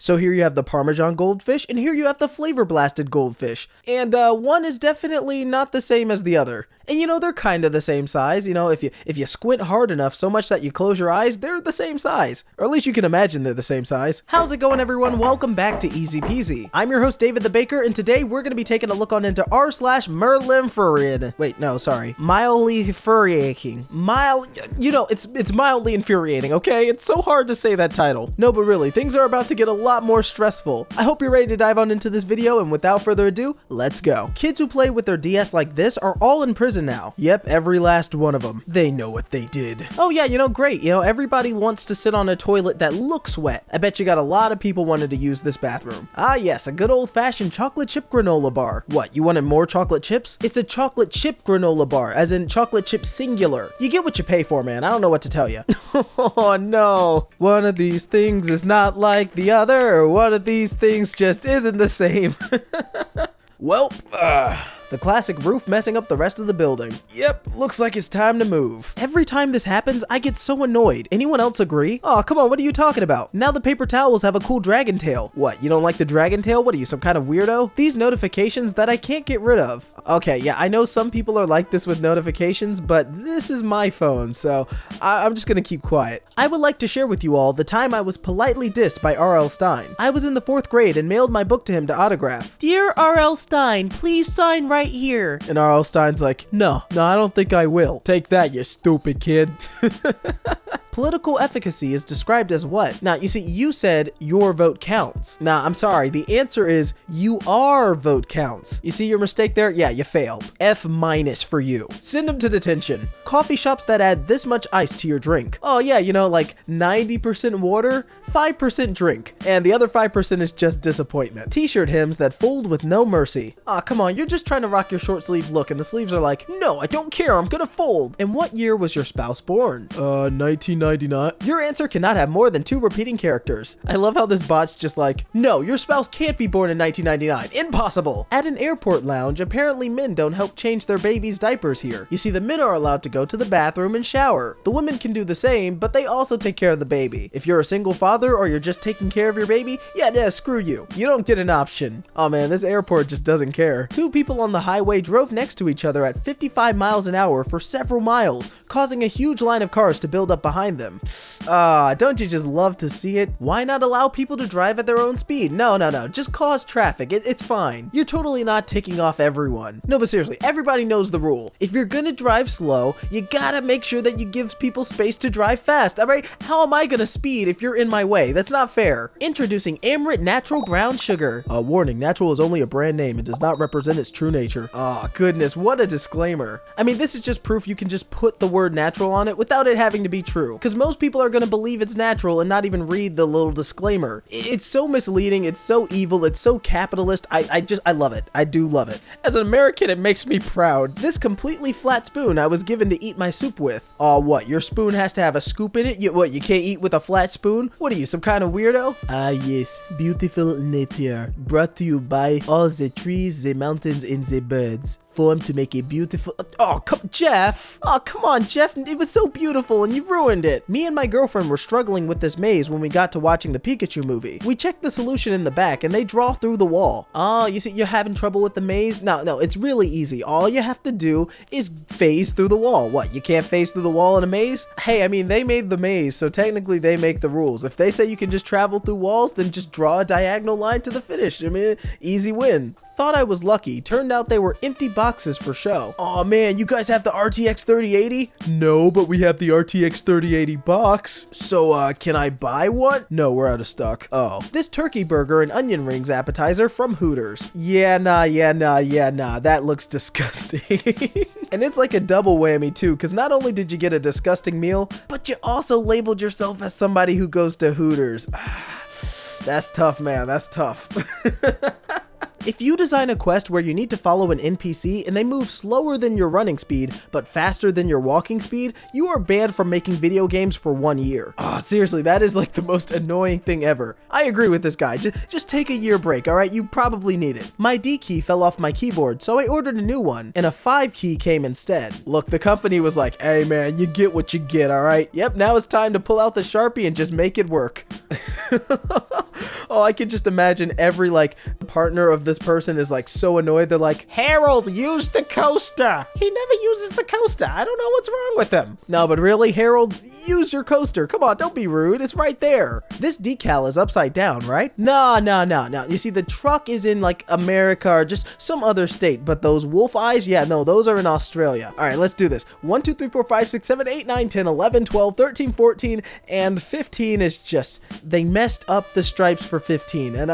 So here you have the Parmesan goldfish, and here you have the flavor blasted goldfish. And one is definitely not the same as the other. And you know, they're kind of the same size. You know, if you squint hard enough so much that you close your eyes, they're the same size. Or at least you can imagine they're the same size. How's it going, everyone? Welcome back to Easy Peasy. I'm your host, David the Baker, and today we're going to be taking a look on into r/Mildlyinfuriating. Wait, no, sorry. Mildlyinfuriating. You know, it's mildly infuriating, okay? It's so hard to say that title. No, but really, things are about to get a lot more stressful. I hope you're ready to dive on into this video, and without further ado, let's go. Kids who play with their DS like this are all in prison now. Yep, every last one of them. They know what they did. Oh yeah, you know, great. You know, everybody wants to sit on a toilet that looks wet. I bet you got a lot of people wanted to use this bathroom. Ah yes, a good old-fashioned chocolate chip granola bar. What, you wanted more chocolate chips? It's a chocolate chip granola bar, as in chocolate chip singular. You get what you pay for, man. I don't know what to tell you. Oh no. One of these things is not like the other. One of these things just isn't the same. Well, the classic roof messing up the rest of the building. Yep, looks like it's time to move. Every time this happens, I get so annoyed. Anyone else agree? Oh, come on, what are you talking about? Now the paper towels have a cool dragon tail. What, you don't like the dragon tail? What are you, some kind of weirdo? These notifications that I can't get rid of. Okay, yeah, I know some people are like this with notifications, but this is my phone, so I'm just gonna keep quiet. I would like to share with you all the time I was politely dissed by R.L. Stein. I was in the 4th grade and mailed my book to him to autograph. Dear R.L. Stein, please sign right here. And R.L. Stein's like, no, I don't think I will. Take that, you stupid kid. Political efficacy is described as what? Now, you see, you said your vote counts. Nah, I'm sorry. The answer is your vote counts. You see your mistake there? Yeah, you failed. F- for you. Send them to detention. Coffee shops that add this much ice to your drink. Oh yeah, you know, like 90% water, 5% drink. And the other 5% is just disappointment. T-shirt hems that fold with no mercy. Aw, come on, you're just trying to rock your short sleeve look and the sleeves are like, no, I don't care, I'm gonna fold. And what year was your spouse born? 1999. Your answer cannot have more than 2 repeating characters. I love how this bot's just like, no, your spouse can't be born in 1999. Impossible. At an airport lounge, apparently men don't help change their babies' diapers here. You see, the men are allowed to go to the bathroom and shower. The women can do the same, but they also take care of the baby. If you're a single father or you're just taking care of your baby, yeah, screw you. You don't get an option. Oh man, this airport just doesn't care. 2 people on the highway drove next to each other at 55 miles an hour for several miles, causing a huge line of cars to build up behind them. Don't you just love to see it? Why not allow people to drive at their own speed? No, just cause traffic. It's fine. You're totally not ticking off everyone. No, but seriously, everybody knows the rule. If you're gonna drive slow, you gotta make sure that you give people space to drive fast. Alright, how am I gonna speed if you're in my way? That's not fair. Introducing Amrit Natural Brown Sugar. Warning, natural is only a brand name. It does not represent its true nature. Oh, goodness, what a disclaimer. I mean, this is just proof you can just put the word natural on it without it having to be true. Because most people are gonna believe it's natural and not even read the little disclaimer. It's so misleading, it's so evil, it's so capitalist. I love it. I do love it. As an American, it makes me proud. This completely flat spoon I was given to eat my soup with. Oh, what? Your spoon has to have a scoop in it? You can't eat with a flat spoon? What are you, some kind of weirdo? Ah, yes. Beautiful nature. Brought to you by all the trees, the mountains, and the birds. Formed to make a beautiful... Oh, Jeff! Oh, come on, Jeff. It was so beautiful and you ruined it. Me and my girlfriend were struggling with this maze when we got to watching the Pikachu movie. We checked the solution in the back and they draw through the wall. Oh, you see, you're having trouble with the maze? No, it's really easy. All you have to do is phase through the wall. What, you can't phase through the wall in a maze? Hey, I mean, they made the maze, so technically they make the rules. If they say you can just travel through walls, then just draw a diagonal line to the finish. I mean, easy win. Thought I was lucky. Turned out they were empty boxes for show. Oh man, you guys have the RTX 3080? No, but we have the RTX 3080 box. So, can I buy one? No, we're out of stock. Oh. This turkey burger and onion rings appetizer from Hooters. Yeah, nah. That looks disgusting. And it's like a double whammy too, because not only did you get a disgusting meal, but you also labeled yourself as somebody who goes to Hooters. That's tough, man. That's tough. If you design a quest where you need to follow an NPC and they move slower than your running speed, but faster than your walking speed, you are banned from making video games for 1 year. Ah, seriously, that is like the most annoying thing ever. I agree with this guy. Just take a year break, alright? You probably need it. My D key fell off my keyboard, so I ordered a new one, and a 5 key came instead. Look, the company was like, hey man, you get what you get, alright? Yep, now it's time to pull out the Sharpie and just make it work. Oh, I can just imagine every like partner of this person is like so annoyed. They're like, Harold, use the coaster. He never uses the coaster. I don't know what's wrong with him. No, but really, Harold, use your coaster. Come on, don't be rude. It's right there. This decal is upside down, right? No. You see, the truck is in like America or just some other state, but those wolf eyes, yeah, no, those are in Australia. All right, let's do this. 1, 2, 3, 4, 5, 6, 7, 8, 9, 10, 11, 12, 13, 14, and 15 is just, they messed up the stripes for 15, and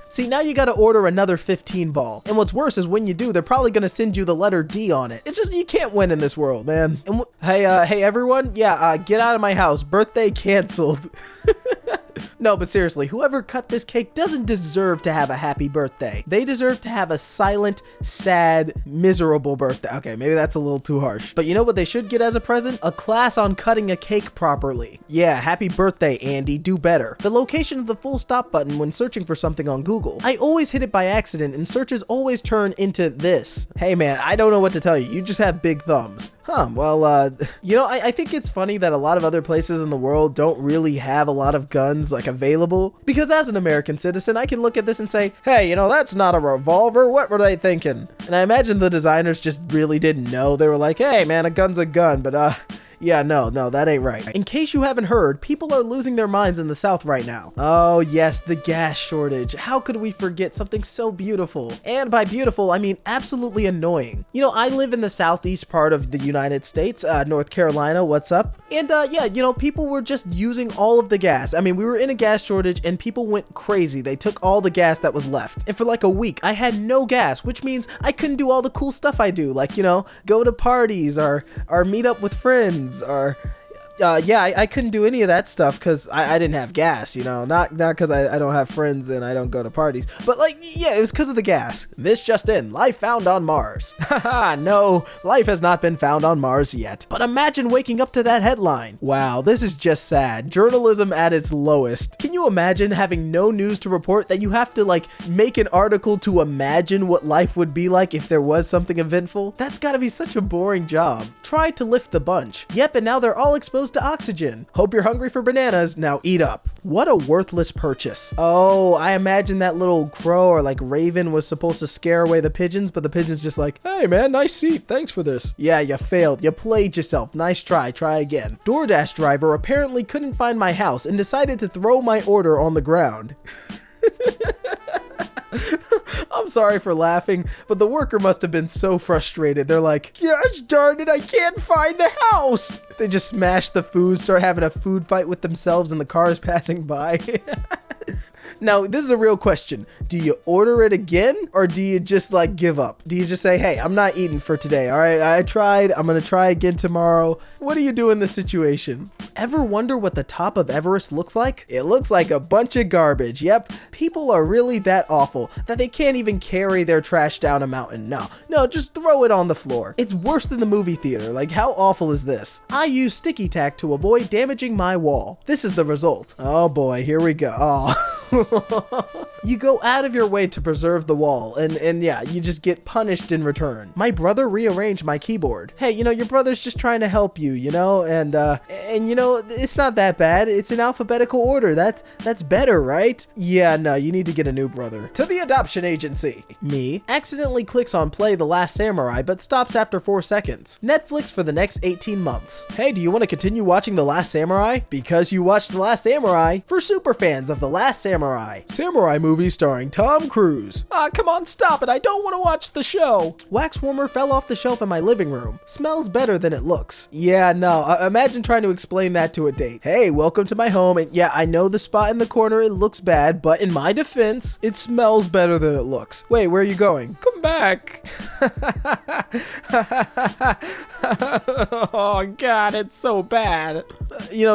see, now you gotta order another 15 ball. And what's worse is when you do, they're probably gonna send you the letter D on it. It's just, you can't win in this world, man. And hey everyone, yeah, get out of my house. Birthday canceled. No, but seriously, whoever cut this cake doesn't deserve to have a happy birthday. They deserve to have a silent, sad, miserable birthday. Okay, maybe that's a little too harsh. But you know what they should get as a present? A class on cutting a cake properly. Yeah, happy birthday, Andy. Do better. The location of the full stop button when searching for something on Google. I always hit it by accident and searches always turn into this. Hey man, I don't know what to tell you. You just have big thumbs. Well, you know, I think it's funny that a lot of other places in the world don't really have a lot of guns, like, available. Because as an American citizen, I can look at this and say, hey, you know, that's not a revolver. What were they thinking? And I imagine the designers just really didn't know. They were like, hey, man, a gun's a gun, but, yeah, no, that ain't right. In case you haven't heard, people are losing their minds in the South right now. Oh yes, the gas shortage. How could we forget something so beautiful? And by beautiful, I mean absolutely annoying. You know, I live in the southeast part of the United States, North Carolina, what's up? And yeah, you know, people were just using all of the gas. I mean, we were in a gas shortage and people went crazy. They took all the gas that was left. And for like a week, I had no gas, which means I couldn't do all the cool stuff I do. Like, you know, go to parties or meet up with friends. Or yeah, I couldn't do any of that stuff because I didn't have gas, you know, not because I don't have friends and I don't go to parties, but like, yeah, it was because of the gas. This just in, life found on Mars. Haha, no, life has not been found on Mars yet. But imagine waking up to that headline. Wow, this is just sad. Journalism at its lowest. Can you imagine having no news to report that you have to like make an article to imagine what life would be like if there was something eventful? That's gotta be such a boring job. Try to lift the bunch. Yep, and now they're all exposed to oxygen. Hope you're hungry for bananas. Now eat up. What a worthless purchase. Oh, I imagine that little crow or like raven was supposed to scare away the pigeons, but the pigeon's just like, hey man, nice seat. Thanks for this. Yeah, you failed. You played yourself. Nice try. Try again. DoorDash driver apparently couldn't find my house and decided to throw my order on the ground. I'm sorry for laughing, but the worker must have been so frustrated. They're like, gosh darn it, I can't find the house. They just smash the food, start having a food fight with themselves and the cars passing by. Now, this is a real question. Do you order it again or do you just like give up? Do you just say, hey, I'm not eating for today. All right, I tried. I'm going to try again tomorrow. What do you do in this situation? Ever wonder what the top of Everest looks like? It looks like a bunch of garbage. Yep. People are really that awful that they can't even carry their trash down a mountain. No, just throw it on the floor. It's worse than the movie theater. Like, how awful is this? I use sticky tack to avoid damaging my wall. This is the result. Oh boy, here we go. Oh. You go out of your way to preserve the wall, and yeah, you just get punished in return. My brother rearranged my keyboard. Hey, you know, your brother's just trying to help you, you know, and you know, it's not that bad. It's in alphabetical order. That's better, right? Yeah, no, you need to get a new brother. To the adoption agency. Me accidentally clicks on play The Last Samurai, but stops after 4 seconds. Netflix for the next 18 months. Hey, do you want to continue watching The Last Samurai? Because you watched The Last Samurai. For super fans of The Last Samurai. Samurai movie starring Tom Cruise. Come on, stop it. I don't want to watch the show. Wax warmer fell off the shelf in my living room. Smells better than it looks. Yeah, no, imagine trying to explain that to a date. Hey, welcome to my home. And yeah, I know the spot in the corner, it looks bad, but in my defense, it smells better than it looks. Wait, where are you going? Come back. Oh God, it's so bad.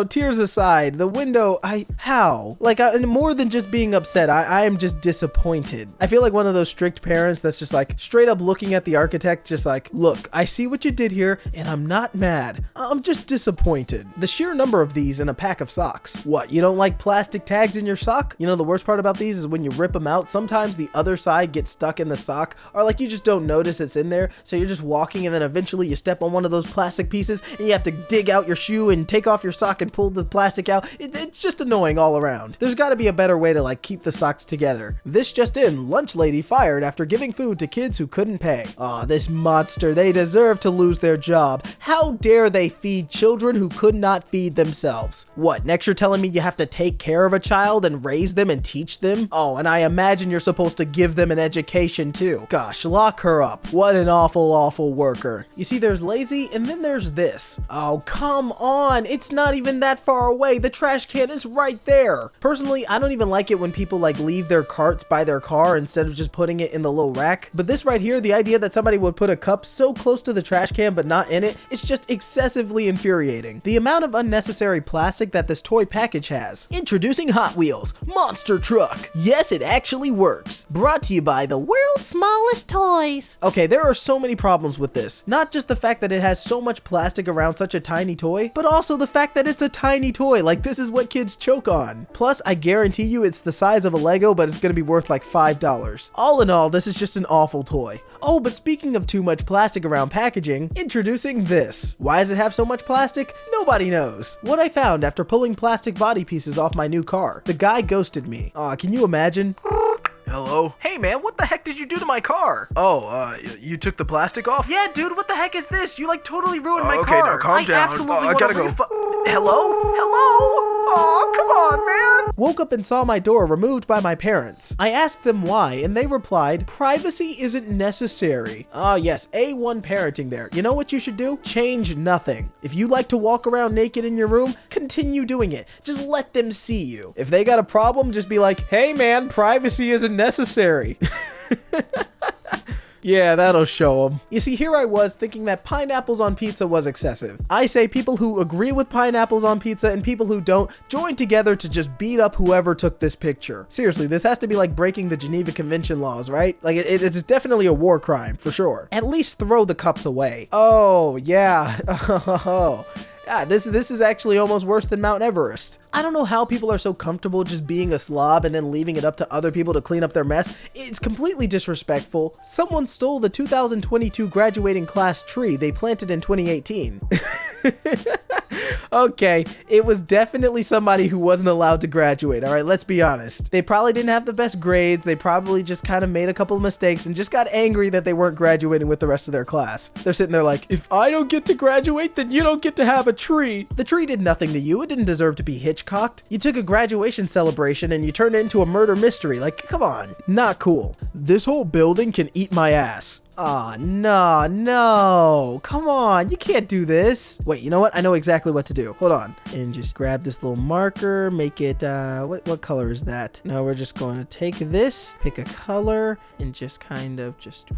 Tears aside, the window, how? Like, more than just being upset, I am just disappointed. I feel like one of those strict parents that's just like straight up looking at the architect, just like, look, I see what you did here, and I'm not mad. I'm just disappointed. The sheer number of these in a pack of socks. What, you don't like plastic tags in your sock? The worst part about these is when you rip them out, sometimes the other side gets stuck in the sock, or like you just don't notice it's in there, so you're just walking and then eventually you step on one of those plastic pieces and you have to dig out your shoe and take off your sock and pull the plastic out. It's just annoying all around. There's got to be a better way to like keep the socks together. This just in, lunch lady fired after giving food to kids who couldn't pay. Aw, this monster, they deserve to lose their job. How dare they feed children who could not feed themselves? What, next you're telling me you have to take care of a child and raise them and teach them? Oh, and I imagine you're supposed to give them an education too. Gosh, lock her up. What an awful, awful worker. You see, there's lazy and then there's this. Oh, come on. It's not even that far away. The trash can is right there. Personally, I don't even like it when people like leave their carts by their car instead of just putting it in the low rack. But this right here, the idea that somebody would put a cup so close to the trash can but not in it, it's just excessively infuriating. The amount of unnecessary plastic that this toy package has. Introducing Hot Wheels Monster Truck. Yes, it actually works. Brought to you by the world's smallest toys. Okay, there are so many problems with this. Not just the fact that it has so much plastic around such a tiny toy, but also the fact that it's a tiny toy. Like, this is what kids choke on. Plus, I guarantee you it's the size of a Lego, but it's gonna be worth like $5. All in all, this is just an awful toy. Oh, but speaking of too much plastic around packaging, introducing this. Why does it have so much plastic? Nobody knows. What I found after pulling plastic body pieces off my new car. The guy ghosted me. Aw, can you imagine? Hello? Hey man, what the heck did you do to my car? Oh, you took the plastic off? Yeah, dude, what the heck is this? You like totally ruined my car. Okay, now calm down. I absolutely I gotta go. Hello? Hello? Aw, come on, man. Woke up and saw my door removed by my parents. I asked them why, and they replied, privacy isn't necessary. Ah, yes, A1 parenting there. You know what you should do? Change nothing. If you like to walk around naked in your room, continue doing it. Just let them see you. If they got a problem, just be like, hey man, privacy isn't necessary. Yeah, that'll show them. You see, here I was thinking that pineapples on pizza was excessive. I say people who agree with pineapples on pizza and people who don't join together to just beat up whoever took this picture. Seriously, this has to be like breaking the Geneva Convention laws, right? Like, it's definitely a war crime, for sure. At least throw the cups away. Oh, yeah. Oh. Yeah, this is actually almost worse than Mount Everest. I don't know how people are so comfortable just being a slob and then leaving it up to other people to clean up their mess. It's completely disrespectful. Someone stole the 2022 graduating class tree they planted in 2018. Okay, it was definitely somebody who wasn't allowed to graduate, all right? Let's be honest. They probably didn't have the best grades. They probably just kind of made a couple of mistakes and just got angry that they weren't graduating with the rest of their class. They're sitting there like, if I don't get to graduate, then you don't get to have a tree. The tree did nothing to you. It didn't deserve to be Hitchcocked. You took a graduation celebration and you turned it into a murder mystery. Like, come on. Not cool. This whole building can eat my ass. Aw, no, come on, you can't do this. Wait, you know what? I know exactly what to do. Hold on. And just grab this little marker, make it, what color is that? Now we're just going to take this, pick a color, and just kind of just...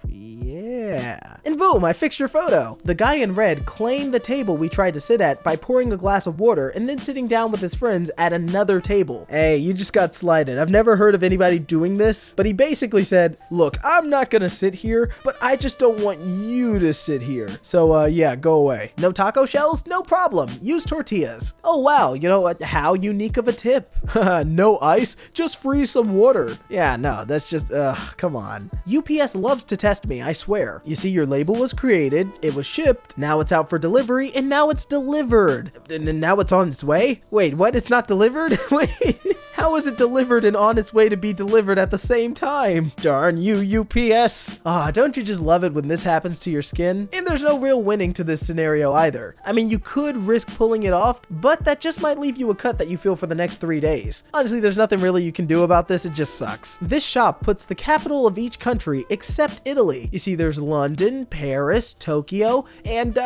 Yeah. And boom, I fixed your photo. The guy in red claimed the table we tried to sit at by pouring a glass of water and then sitting down with his friends at another table. Hey, you just got slighted. I've never heard of anybody doing this, but he basically said, look, I'm not gonna sit here, but I just don't want you to sit here. So, yeah, go away. No taco shells? No problem. Use tortillas. Oh, wow. You know, how unique of a tip. No ice? Just freeze some water. Yeah, no, that's just, come on. UPS loves to test me, I swear. You see, your label was created, it was shipped, now it's out for delivery, and now it's delivered. And now it's on its way? Wait, what? It's not delivered? Wait, how is it delivered and on its way to be delivered at the same time? Darn you, UPS. Ah, don't you just love it when this happens to your skin? And there's no real winning to this scenario either. I mean, you could risk pulling it off, but that just might leave you a cut that you feel for the next 3 days. Honestly, there's nothing really you can do about this, it just sucks. This shop puts the capital of each country except Italy. You see, there's London, Paris, Tokyo, and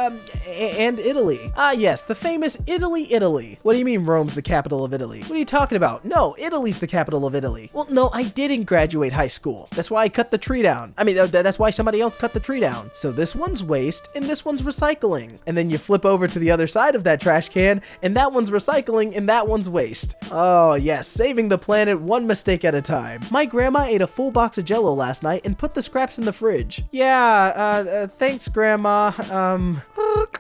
Italy. Ah, yes, the famous Italy. What do you mean Rome's the capital of Italy? What are you talking about? No, Italy's the capital of Italy. Well, no, I didn't graduate high school. That's why I cut the tree down. I mean, that's why somebody else cut the tree down. So this one's waste, and this one's recycling. And then you flip over to the other side of that trash can, and that one's recycling, and that one's waste. Oh, yes, saving the planet one mistake at a time. My grandma ate a full box of Jell-O last night and put the scraps in the fridge. Yeah, thanks, Grandma.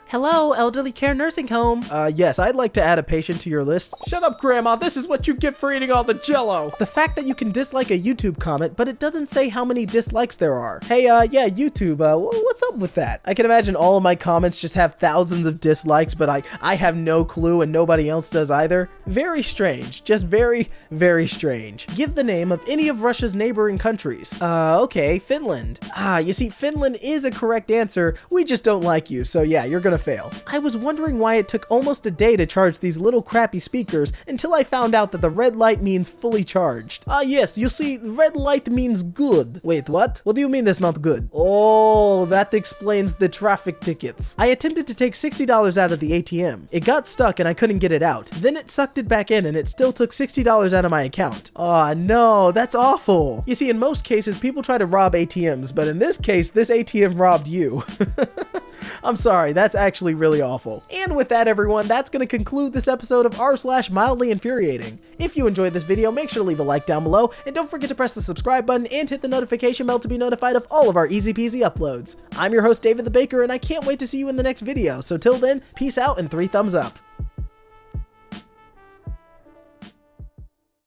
Hello, elderly care nursing home. Yes, I'd like to add a patient to your list. Shut up, Grandma. This is what you get for eating all the Jell-O. The fact that you can dislike a YouTube comment, but it doesn't say how many dislikes there are. Hey, yeah, YouTube, what's up with that? I can imagine all of my comments just have thousands of dislikes, but I have no clue and nobody else does either. Very strange. Just very, very strange. Give the name of any of Russia's neighboring countries. Okay, Finland. You see, Finland is a correct answer. We just don't like you, so yeah, you're gonna fail. I was wondering why it took almost a day to charge these little crappy speakers until I found out that the red light means fully charged. Yes, you see, red light means good. Wait, what? What do you mean that's not good? Oh, that explains the traffic tickets. I attempted to take $60 out of the ATM. It got stuck and I couldn't get it out. Then it sucked it back in and it still took $60 out of my account. Oh no, that's awful. You see, in most cases, people try to rob ATMs, but in this case, this ATM robbed you. I'm sorry, that's actually really awful. And with that, everyone, that's going to conclude this episode of r/mildly infuriating. If you enjoyed this video, make sure to leave a like down below, and don't forget to press the subscribe button and hit the notification bell to be notified of all of our easy peasy uploads. I'm your host, David the Baker, and I can't wait to see you in the next video. So till then, peace out and 3 thumbs up.